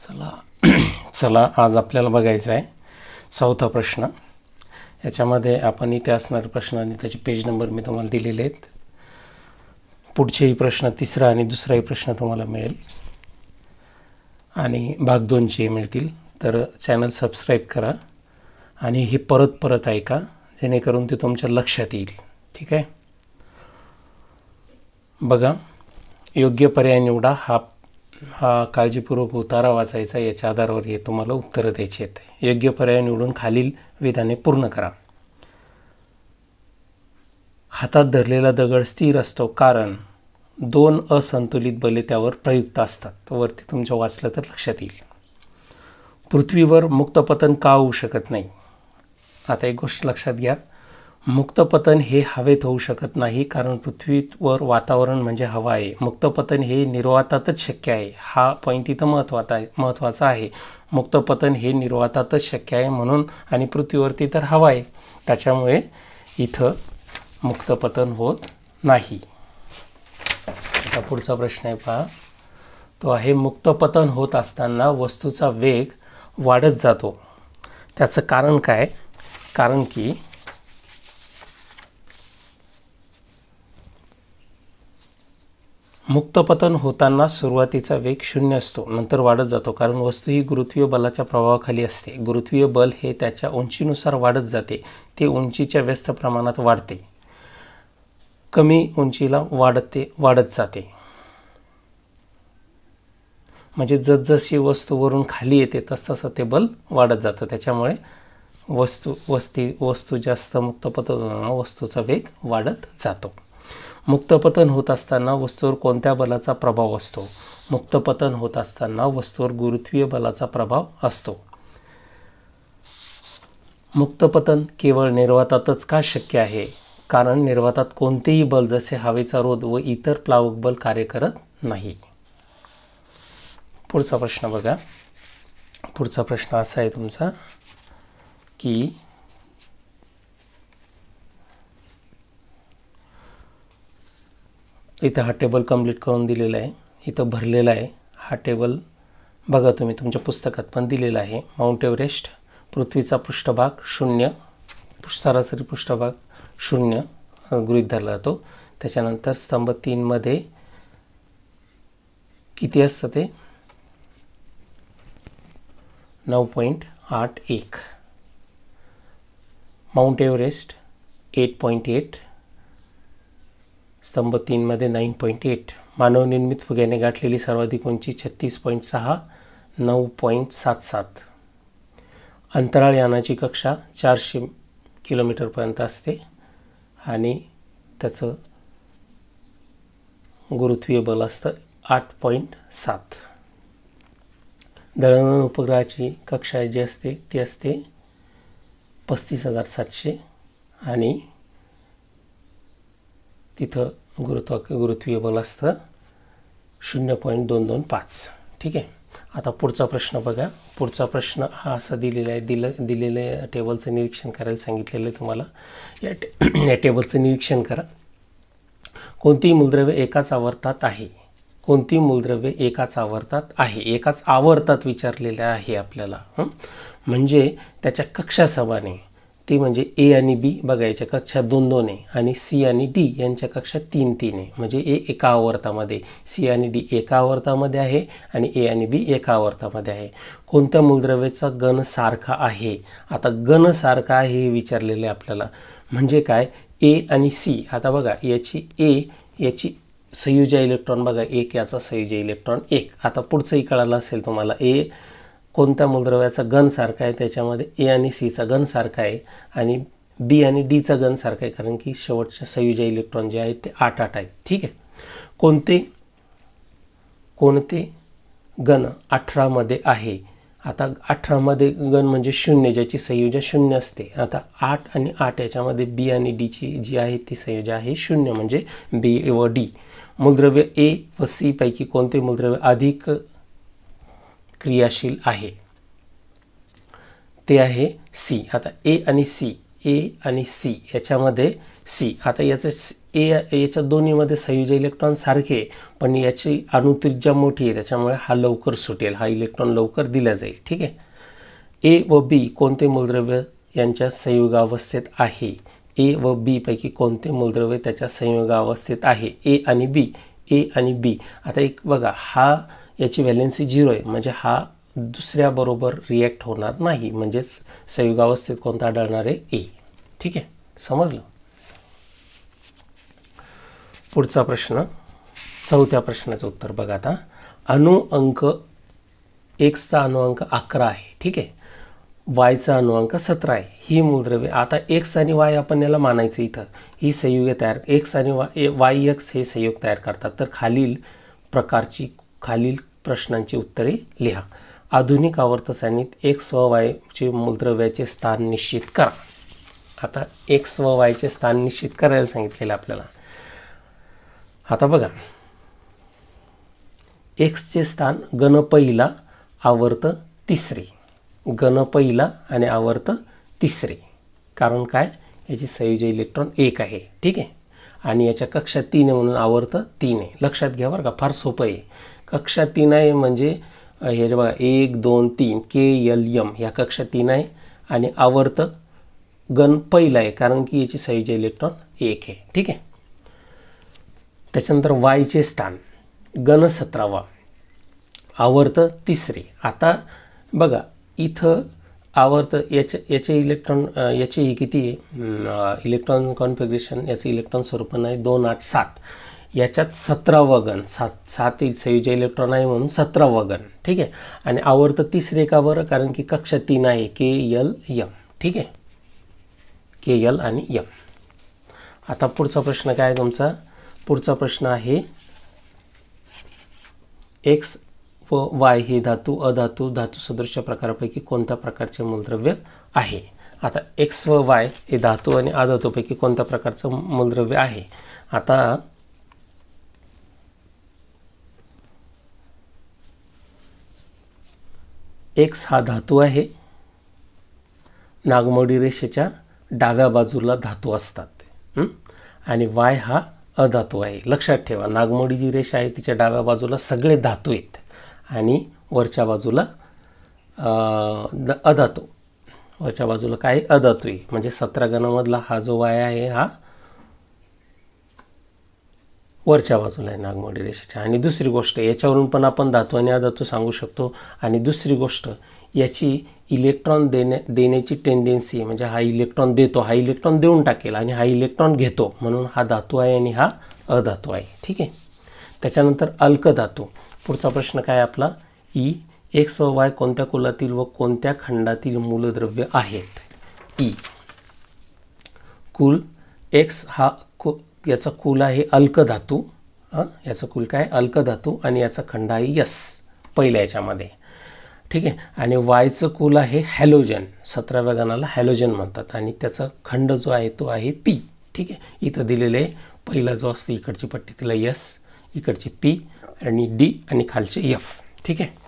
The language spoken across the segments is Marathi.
चला चला आज आपल्याला बघायचं आहे चौथा प्रश्न. याच्यामध्ये आपण इथे असणारे प्रश्न आणि त्याचे पेज नंबर मी तुम्हाला दिलेले आहेत. पुढचेही प्रश्न तिसरा आणि दुसराही प्रश्न तुम्हाला मिळेल आणि भाग 2चे मिळतील. तर चॅनल सबस्क्राईब करा आणि हे परत परत ऐका जेणेकरून ते तुमच्या लक्षात येईल. ठीक आहे, बघा. योग्य पर्याय निवडा. हा काळजीपूर्वक उतारा वाचायचा, याच्या आधारावर हे तुम्हाला उत्तरं द्यायची आहेत. योग्य पर्याय निवडून खालील विधाने पूर्ण करा. हातात धरलेला दगड स्थिर असतो कारण 2 असंतुलित बले त्यावर प्रयुक्त असतात. वरती तुमच्या वाचलं तर लक्षात येईल. पृथ्वीवर मुक्तपतन का होऊ शकत नाही? आता एक गोष्ट लक्षात घ्या, मुक्तपतन हे हवेत होऊ शकत नाही कारण पृथ्वीवर वातावरण म्हणजे हवा आहे. मुक्तपतन हे निर्वातातच शक्य आहे. हा पॉईंट इथं महत्त्वाचा आहे. मुक्तपतन हे निर्वातातच शक्य आहे म्हणून, आणि पृथ्वीवरती तर हवा आहे त्याच्यामुळे इथं मुक्तपतन होत नाही. आता पुढचा प्रश्न आहे पहा, तो आहे मुक्तपतन होत असताना वस्तूचा वेग वाढत जातो. त्याचं कारण काय? कारण की मुक्तपतन होताना सुरुवातीचा वेग 0 असतो, नंतर वाढत जातो कारण वस्तू ही गुरुत्वीय बलाच्या प्रभावाखाली असते. गुरुत्वीय बल हे त्याच्या उंचीनुसार वाढत जाते. ते उंचीच्या व्यस्त प्रमाणात वाढते. कमी उंचीला वाढत जाते. म्हणजे जसजशी वस्तू वरून खाली येते तसतसं ते बल वाढत जातं. त्याच्यामुळे वस्तू जास्त मुक्तपतन वस्तूचा वेग वाढत जातो. मुक्तपतन होत असताना वस्तूवर कोणत्या बलाचा प्रभाव असतो? मुक्तपतन होत असताना वस्तूवर गुरुत्वीय बलाचा प्रभाव असतो. मुक्तपतन केवळ निर्वातातच का शक्य आहे? कारण निर्वातात कोणतेही बल जसे हवेचा रोध व इतर प्लावक बल कार्य करत नाही. पुढचा प्रश्न बघा. पुढचा प्रश्न असा आहे तुमचा की इथं हा टेबल कंप्लीट करून दिलेला आहे, इथं भरलेला आहे. हा टेबल बघा, तुम्ही तुमच्या पुस्तकात पण दिलेला आहे. माउंट एव्हरेस्ट, पृथ्वीचा पृष्ठभाग 0, सरासरी पृष्ठभाग 0 गृहीत धरला जातो. त्याच्यानंतर स्तंभ 3 मध्ये किती असतं ते 9.81. माउंट एव्हरेस्ट 8.8, स्तंभ 3 मध्ये 9.8. मानवनिर्मित फुग्याने गाठलेली सर्वाधिक उंची 36.6, 9.77. अंतराळ यानाची कक्षा 400 किलोमीटरपर्यंत असते आणि त्याचं गुरुत्वीय बल असतं 8.7. दळणवळण उपग्रहाची कक्षा जी असते ती असते 35,700 आणि तिथं गुरुत्वीय बल असतं 0.225. ठीक आहे. आता पुढचा प्रश्न बघा. पुढचा प्रश्न हा असा दिलेला आहे, दिलेल्या टेबलचं निरीक्षण करायला सांगितलेलं आहे तुम्हाला. या टेबलचं निरीक्षण करा. कोणतीही मूलद्रव्य एकाच आवर्तात आहे? कोणती मूलद्रव्य एकाच आवर्तात आहे? एकाच आवर्तात विचारलेलं आहे आपल्याला. म्हणजे त्याच्या कक्षा समान आहे. ती म्हणजे ए आणि बी बघायच्या कक्षा 2-2 आहे आणि सी आणि डी यांच्या कक्षा 3-3 आहे. म्हणजे ए एका आवर्तामध्ये, सी आणि डी एका आवर्तामध्ये आहे आणि ए आणि बी एका आवर्तामध्ये आहे. कोणत्या मूलद्रव्याचा गण सारखा आहे? आता गण सारखा आहे हे विचारलेले आपल्याला. म्हणजे काय? ए आणि सी. आता बघा, याची संयुजा इलेक्ट्रॉन बघा 1, याचा संयुजा इलेक्ट्रॉन 1. आता पुढचंही कळालं असेल तुम्हाला. ए कोणत्या मूलद्रव्याचा गण सारखा आहे? त्याच्यामध्ये ए आणि सीचा गण सारखा आहे आणि बी आणि डीचा गण सारखा आहे कारण की शेवटच्या संयुजा इलेक्ट्रॉन जे आहेत ते 8-8 आहेत. ठीक आहे. कोणते गण 18 मध्ये आहे? आता 18 मध्ये गण म्हणजे 0, ज्याची संयुजा 0 असते. आता 8 आणि 8 याच्यामध्ये बी आणि डीची जी आहे ती संयुजा आहे 0, म्हणजे बी व डी. मूलद्रव्य ए व सी पैकी कोणते मूलद्रव्य अधिक क्रियाशील आहे? ते आहे सी. आता ए आणि सी ए आणि सी याच्यामध्ये सी, आता याचं याच्या दोन्हीमध्ये संयोजी इलेक्ट्रॉन सारखे, पण याची अणुत्रिज्या मोठी आहे त्याच्यामुळे हा लवकर सुटेल, हा इलेक्ट्रॉन लवकर दिला जाईल. ठीक आहे. ए व बी कोणते मूलद्रव्य यांच्या संयोगावस्थेत आहे? ए व बी पैकी कोणते मूलद्रव्य त्याच्या संयोगावस्थेत आहे? ए आणि बी. आता एक बघा, हा याची व्हॅलेन्सी 0 आहे, म्हणजे हा दुसऱ्याबरोबर रिॲक्ट होणार नाही, म्हणजेच संयोगावस्थेत कोणता आढळणार आहे? ए. ठीक आहे, समजलं. पुढचा प्रश्न, चौथ्या प्रश्नाचं उत्तर बघा. आता अणुअंक एक्सचा अणुअंक 11 आहे. ठीक आहे. वायचा अणुअंक 17 आहे. ही मूलद्रव्ये, आता एक्स आणि वाय आपण याला मानायचं इथं, ही संयुगे तयार, एक्स आणि वाय एक्स हे संयोग तयार करतात. तर खालील प्रश्नांची उत्तरे लिहा. आधुनिक आवर्त सारणीत एक्स व वायचे मूलद्रव्याचे स्थान निश्चित करा. आता एक्स व वायचे स्थान निश्चित करायला सांगितलेलं आपल्याला. आता बघा, एक्सचे स्थान गण पहिला आवर्त तिसरे, गण पहिला आणि आवर्त तिसरे. कारण काय? याची संयोजी इलेक्ट्रॉन 1 आहे. ठीक आहे. आणि याच्या कक्षा 3 आहे म्हणून आवर्त 3 आहे. लक्षात घ्या बरं का, फार सोपं आहे. कक्षा 3 आहे म्हणजे हे बघा 1 2 3 KLM ह्या कक्षा 3 आहे आणि आवर्त गण पहिला आहे कारण की याची संयोजी इलेक्ट्रॉन 1 आहे. ठीक आहे. त्याच्यानंतर वायचे स्थान गण 17वा आवर्त तिसरे. आता बघा इथं आवर्त याचे इलेक्ट्रॉन याचे किती आहे इलेक्ट्रॉन कॉन्फिगरेशन, याचं इलेक्ट्रॉन स्वरूपण आहे 2 8 7. याच्यात 17वा गण, 7 संयोजी इलेक्ट्रॉन आहे म्हणून 17वा गण. ठीक आहे. आणि आवर्त तिसरे का बरं? कारण की कक्षा 3 आहे KLM. ठीक आहे, KL आणि M. आता पुढचा प्रश्न काय आहे तुमचा? पुढचा प्रश्न आहे एक्स व वाय हे धातू अधातू धातू सदृश्य प्रकारापैकी कोणत्या प्रकारचे मूलद्रव्य आहे? आता एक्स व वाय हे धातू आणि अधातूपैकी कोणत्या प्रकारचं मूलद्रव्य आहे? आता एक्स हा धातू आहे, नागमोडी रेषेच्या डाव्या बाजूला धातू असतात, आणि वाय हा अधातू आहे. लक्षात ठेवा, नागमोडी जी रेषा आहे तिच्या डाव्या बाजूला सगळे धातू आहेत आणि वरच्या बाजूला अधातू, वरच्या बाजूला काय अधातू आहे. म्हणजे 17 गणामधला हा जो वाय आहे हा वरच्या बाजूला आहे नागमोडी रेषेच्या. आणि दुसरी गोष्ट, याच्यावरून पण आपण धातू आणि अधातू सांगू शकतो. आणि दुसरी गोष्ट, याची इलेक्ट्रॉन देण्याची टेंडेन्सी, म्हणजे हा इलेक्ट्रॉन देतो, हा इलेक्ट्रॉन देऊन टाकेल आणि हा इलेक्ट्रॉन घेतो, म्हणून हा धातू आहे आणि हा अधातू आहे. ठीक आहे. त्याच्यानंतर अल्कधातू. पुढचा प्रश्न काय आपला? ई एक्स व वाय कोणत्या कुलातील व कोणत्या खंडातील मूलद्रव्य आहेत? ई कुल एक्स हा याचा कुल आहे अल्कधातू, याचा कुल काय? अल्कधातू, आणि याचा खंड आहे यस पहिल्या याच्यामध्ये. ठीक आहे. आणि वायचं कुल आहे हॅलोजन, 17व्या गणाला हॅलोजन म्हणतात, आणि त्याचा खंड जो आहे तो आहे पी. ठीक आहे. इथं दिलेले पहिला जो असतो इकडची पट्टी तिला यस, इकडची पी आणि डी आणि खालचे एफ. ठीक आहे.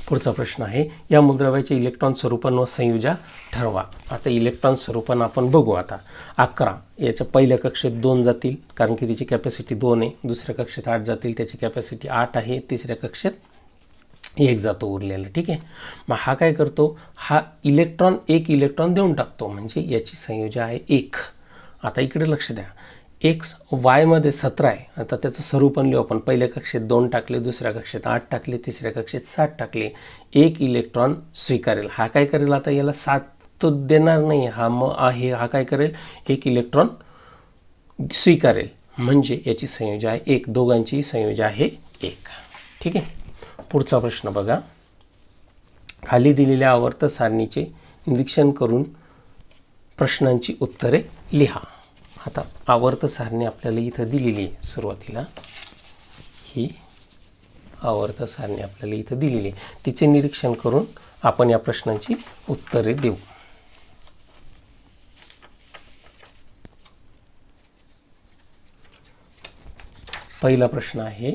पुढचा प्रश्न आहे या मूलद्रव्याचे इलेक्ट्रॉन स्वरूपन व संयोजा ठरवा. आता इलेक्ट्रॉन स्वरूपन आपण बघू. आता 11 याच्या पहिल्या कक्षेत 2 जातील कारण की त्याची कॅपॅसिटी 2 आहे, दुसऱ्या कक्षेत 8 जातील, त्याची कॅपॅसिटी 8 आहे, तिसऱ्या कक्षेत 1 जातो उरलेला. ठीक आहे. मग हा काय करतो? हा इलेक्ट्रॉन 1 इलेक्ट्रॉन देऊन टाकतो, म्हणजे याची संयोजा आहे 1. आता इकडे लक्ष द्या, एक्स वायमध्ये 17 आहे. आता त्याचं स्वरूपण लिहू आपण. पहिल्या कक्षेत 2 टाकले, दुसऱ्या कक्षेत 8 टाकले, तिसऱ्या कक्षेत 7 टाकले, 1 इलेक्ट्रॉन स्वीकारेल. हा काय करेल? आता याला 7 तो देणार नाही, हा मग आहे, हा काय करेल? 1 इलेक्ट्रॉन स्वीकारेल, म्हणजे याची संयोजा आहे 1. दोघांची संयोजा आहे 1. ठीक आहे. पुढचा प्रश्न बघा. खाली दिलेल्या आवर्त सारणीचे निरीक्षण करून प्रश्नांची उत्तरे लिहा. आता आवर्त सारणी आपल्याला इथं दिलेली आहे. सुरुवातीला ही आवर्त सारणी आपल्याला इथं दिलेली आहे, तिचे निरीक्षण करून आपण या प्रश्नांची उत्तरे देऊ. पहिला प्रश्न आहे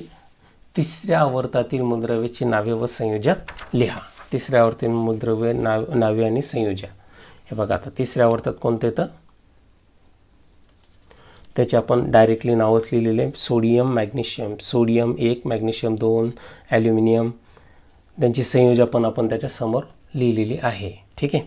तिसऱ्या आवर्तातील मूलद्रव्याची नावे व संयोजा लिहा. तिसऱ्या आवर्तातील मूलद्रव्य नावे आणि संयोजा हे बघा आता तिसऱ्या आवर्तात कोणतं येतं, त्याचे आपण डायरेक्टली नावच लिहिलेले आहे, sodium magnesium. Sodium 1, magnesium 2, aluminium, त्यांची संयोजन पण आपण त्याच्यासमोर लिहिलेली आहे. ठीक आहे.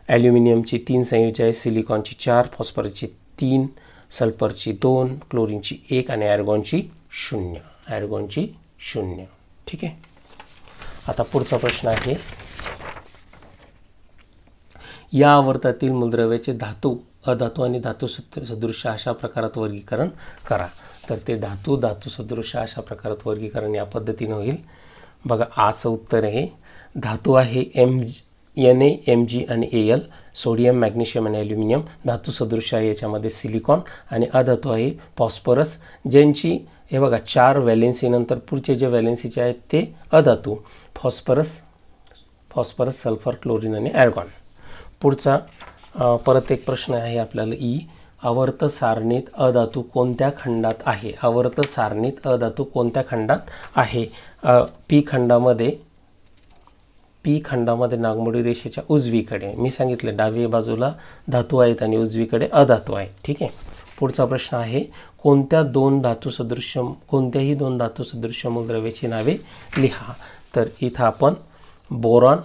ॲल्युमिनियमची 3 संयोजन आहे, सिलिकॉनची 4, फॉस्फरसची 3, सल्फरची 2, क्लोरीनची 1 आणि ॲर्गॉनची 0. ॲर्गॉनची 0. ठीक आहे. आता पुढचा प्रश्न आहे, या आवर्तातील मूलद्रव्याचे धातू, अधातू आणि धातू सदृश अशा प्रकारात वर्गीकरण करा. तर ते धातू, धातू सदृश अशा प्रकारात वर्गीकरण या पद्धतीने होईल. बघा आचं उत्तर आहे, धातू आहे Na, Mg आणि Al, सोडियम, मॅग्नेशियम आणि ॲल्युमिनियम. धातू सदृश आहे याच्यामध्ये सिलिकॉन आणि अधातू आहे फॉस्फरस, ज्यांची हे बघा 4 व्हॅलेन्सी नंतर पुढचे जे व्हॅलेन्सीचे आहेत ते अधातू, फॉस्फरस, सल्फर, क्लोरीन आणि ॲर्गॉन. पुढचा परत एक प्रश्न आहे आपल्याला, आवर्त सारणीत अधातू कोणत्या खंडात आहे. आवर्त सारणीत अधातू कोणत्या खंडात आहे. पी खंडामध्ये नागमोडी रेषेच्या उजवीकडे. मी सांगितलं डावी बाजूला धातू आहेत आणि उजवीकडे अधातू आहेत. ठीक आहे. पुढचा प्रश्न आहे, कोणत्याही दोन धातू सदृश्य मूलद्रव्याची नावे लिहा. तर इथं आपण बोरॉन,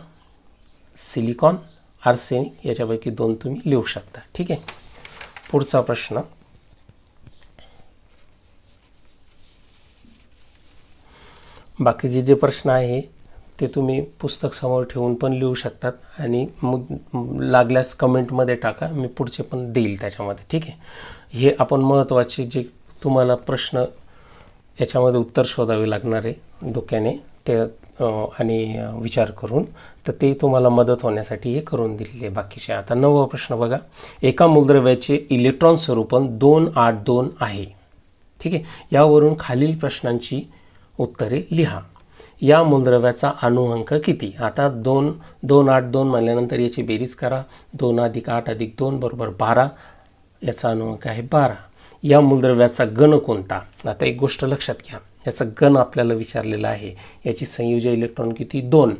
सिलिकॉन, आर्सेनिक याच्यापैकी 2 तुम्ही लिहू शकता. ठीक आहे. पुढचा प्रश्न, बाकीचे जे प्रश्न आहे ते तुम्ही पुस्तक समोर ठेवून पण लिहू शकतात आणि लागल्यास कमेंटमध्ये टाका, मी पुढचे पण देईल त्याच्यामध्ये. ठीक आहे. हे आपण महत्त्वाचे जे तुम्हाला प्रश्न याच्यामध्ये उत्तर शोधावे लागणार आहे डोक्याने ते आणि विचार करून, तर ते तुम्हाला मदत होण्यासाठी हे करून दिलेले बाकीचे. आता 9वा प्रश्न बघा, एका मूलद्रव्याचे इलेक्ट्रॉन स्वरूपन 282 आहे. ठीक आहे. यावरून खालील प्रश्नांची उत्तरे लिहा. या मूलद्रव्याचा अणुअंक किती. आता 282 म्हणल्यानंतर याची बेरीज करा. 2 + 8 + 2 = 12. याचा अणुअंक आहे 12. या मूलद्रव्याचा गण कोणता. आता एक गोष्ट लक्षात घ्या, याचा गण आपल्याला विचारलेला आहे. याची संयोजक इलेक्ट्रॉन किती 2,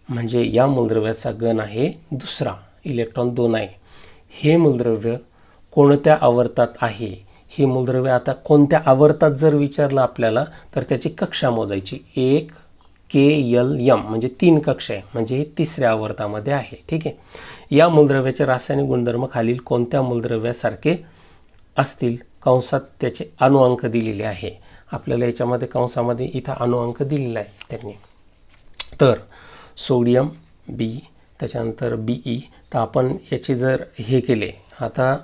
म्हणजे या मूलद्रव्याचा गण आहे दुसरा, इलेक्ट्रॉन 2 आहे. हे मूलद्रव्य कोणत्या आवर्तात आहे. हे मूलद्रव्य आता कोणत्या आवर्तात जर विचारलं आपल्याला तर त्याची कक्षा मोजायची. 1 KLM म्हणजे 3 कक्षा आहे, म्हणजे हे 3ऱ्या आवर्तामध्ये आहे. ठीक आहे. या मूलद्रव्याचे रासायनिक गुणधर्म खालील कोणत्या मूलद्रव्यासारखे असतील. कंसात त्याचे अणुअंक दिलेले आहे आपल्याला. याच्यामध्ये कंसामध्ये इथं अणुअंक दिलेला आहे त्यांनी. तर सोडियम B, त्याच्यानंतर Be. तर आपण याचे जर हे केले, आता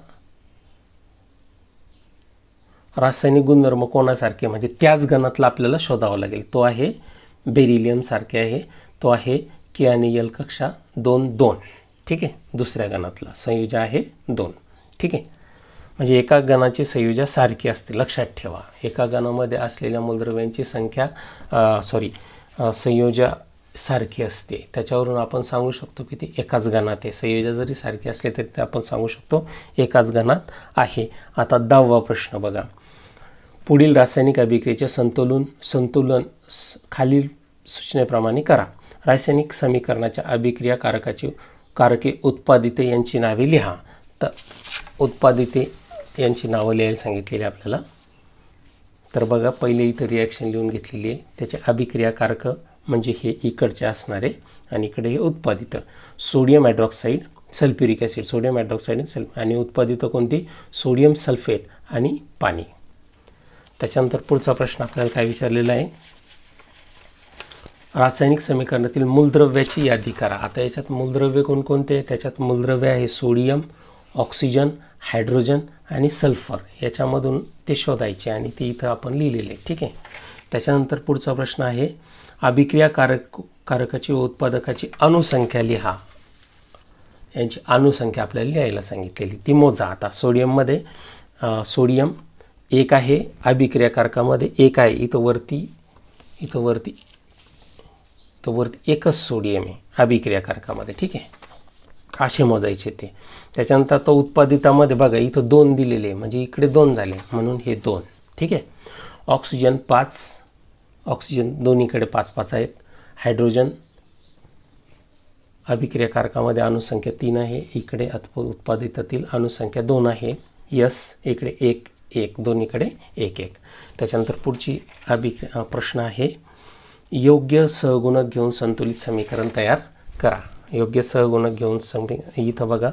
रासायनिक गुणधर्म कोणासारखे म्हणजे त्याच गणातला आपल्याला शोधावं लागेल. तो आहे बेरिलियम सारखे आहे, तो आहे K आणि L कक्षा 2. ठीक आहे. दुसऱ्या गणातला संयोजन आहे 2. ठीक आहे. म्हणजे एका गणाची संयोजन सारखी असते, लक्षात ठेवा. एका गणामध्ये असलेल्या मूलद्रव्यांची संख्या संयोजन सारखी असते. त्याच्यावरून आपण सांगू शकतो की ती एकाच गणात आहे. संयोजन जरी सारखी असले तरी ते आपण सांगू शकतो एकाच गणात आहे. आता 10वा प्रश्न बघा, पुढील रासायनिक अभिक्रियेचे संतुलन खालील सूचनेप्रमाणे करा. रासायनिक समीकरणाच्या अभिक्रिया कारके उत्पादिते यांची नावे लिहा. तर उत्पादिते यांची नावं लिहायला सांगितलेली आपल्याला. तर बघा पहिले इथं रिॲक्शन लिहून घेतलेली आहे. त्याचे अभिक्रियाकारक म्हणजे हे इकडचे असणारे आणि इकडे हे उत्पादित. Sodium hydroxide, sulphuric acid, sodium hydroxide आणि उत्पादित कोणती, सोडियम सल्फेट आणि पाणी. त्याच्यानंतर पुढचा प्रश्न आपल्याला काय विचारलेला आहे, रासायनिक समीकरणातील मूलद्रव्याची यादी करा. आता याच्यात मूलद्रव्य कोणकोणते आहे. त्याच्यात मूलद्रव्य आहे सोडियम, ऑक्सिजन, हायड्रोजन आणि सल्फर. याच्यामधून ते शोधायचे आणि ते इथं आपण लिहिलेले. ठीक आहे. त्याच्यानंतर पुढचा प्रश्न आहे, अभिक्रिया कारकाची व उत्पादकाची अणुसंख्या लिहा. यांची अणुसंख्या आपल्याला लिहायला सांगितलेली, ती मोजा. आता सोडियममध्ये सोडियम 1 आहे, अभिक्रियाकारकामध्ये 1 आहे. इथं वरती एकच सोडियम आहे अभिक्रियाकारकामध्ये. ठीक आहे. असे मोजायचे ते. त्याच्यानंतर तो उत्पादितामध्ये बघा इथं 2 दिलेले म्हणजे इकडे 2 झाले म्हणून हे 2. ठीक आहे. ऑक्सिजन 5, ऑक्सिजन दोन्हीकडे 5 आहेत. हायड्रोजन अभिक्रियाकारकामध्ये अणुसंख्या 3 आहे, इकडे उत्पादितातील अणुसंख्या 2 आहे, यस इकडे 1 1 दोन्हीकडे 1 1. त्याच्यानंतर पुढची प्रश्न आहे, योग्य सहगुणक घेऊन संतुलित समीकरण तयार करा. योग्य सहगुणक घेऊन इथं बघा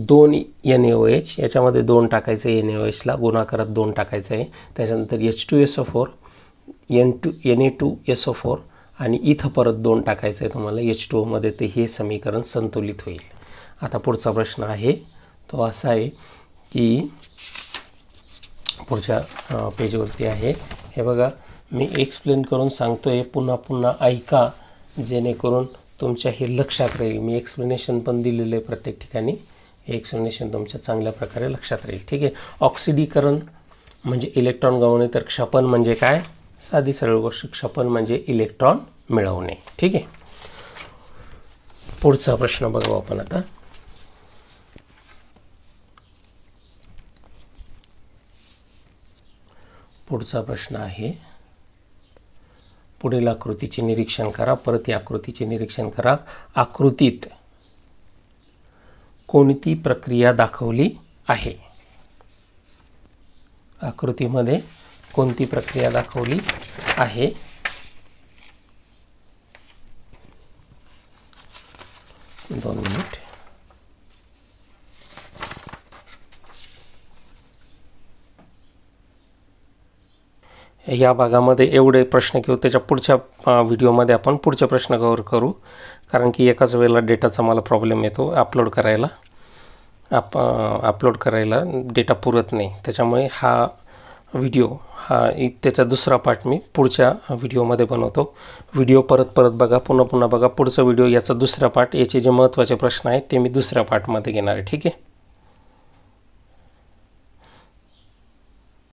2 NaOH, याच्यामध्ये 2 टाकायचं आहे, NaOHला गुणाकारात 2 टाकायचं आहे. त्याच्यानंतर H2SO4 Na2SO4 आणि इथं परत 2 टाकायचं आहे तुम्हाला H2O मध्ये, ते हे समीकरण संतुलित होईल. आता पुढचा प्रश्न आहे तो असा आहे की पुढच्या पेजवरती आहे, हे बघा मी एक्सप्लेन करून सांगतो आहे, पुन्हा पुन्हा ऐका जेणेकरून तुमच्या हे लक्षात राहील. मी एक्सप्लेनेशन पण दिलेलं आहे प्रत्येक ठिकाणी, हे एक्सप्लेनेशन तुमच्या चांगल्या प्रकारे लक्षात राहील. ठीक आहे. ऑक्सिडीकरण म्हणजे इलेक्ट्रॉन गमावणे, तर क्षपन म्हणजे काय? साधी सरळ गोष्ट, क्षपन म्हणजे इलेक्ट्रॉन मिळवणे. ठीक आहे. पुढचा प्रश्न बघू आपण आता. पुढचा प्रश्न आहे, पुढील आकृतीचे निरीक्षण करा. परत या आकृतीचे निरीक्षण करा. आकृतीत कोणती प्रक्रिया दाखवली आहे? आकृतीमध्ये कोणती प्रक्रिया दाखवली आहे? दोन मिनिट. या भागामध्ये एवढे प्रश्न घेऊ, त्याच्या पुढच्या व्हिडिओमध्ये आपण पुढचे प्रश्न कव्हर करू, कारण की एकाच वेळेला डेटाचा मला प्रॉब्लेम येतो अपलोड करायला डेटा पुरत नाही. त्याच्यामुळे हा व्हिडिओ त्याचा दुसरा पार्ट मी पुढच्या व्हिडिओमध्ये बनवतो. व्हिडिओ परत बघा, पुन्हा बघा. पुढचा व्हिडिओ याचा दुसरा पार्ट, याचे जे महत्त्वाचे प्रश्न आहेत ते मी दुसऱ्या पार्टमध्ये घेणार आहे. ठीक आहे.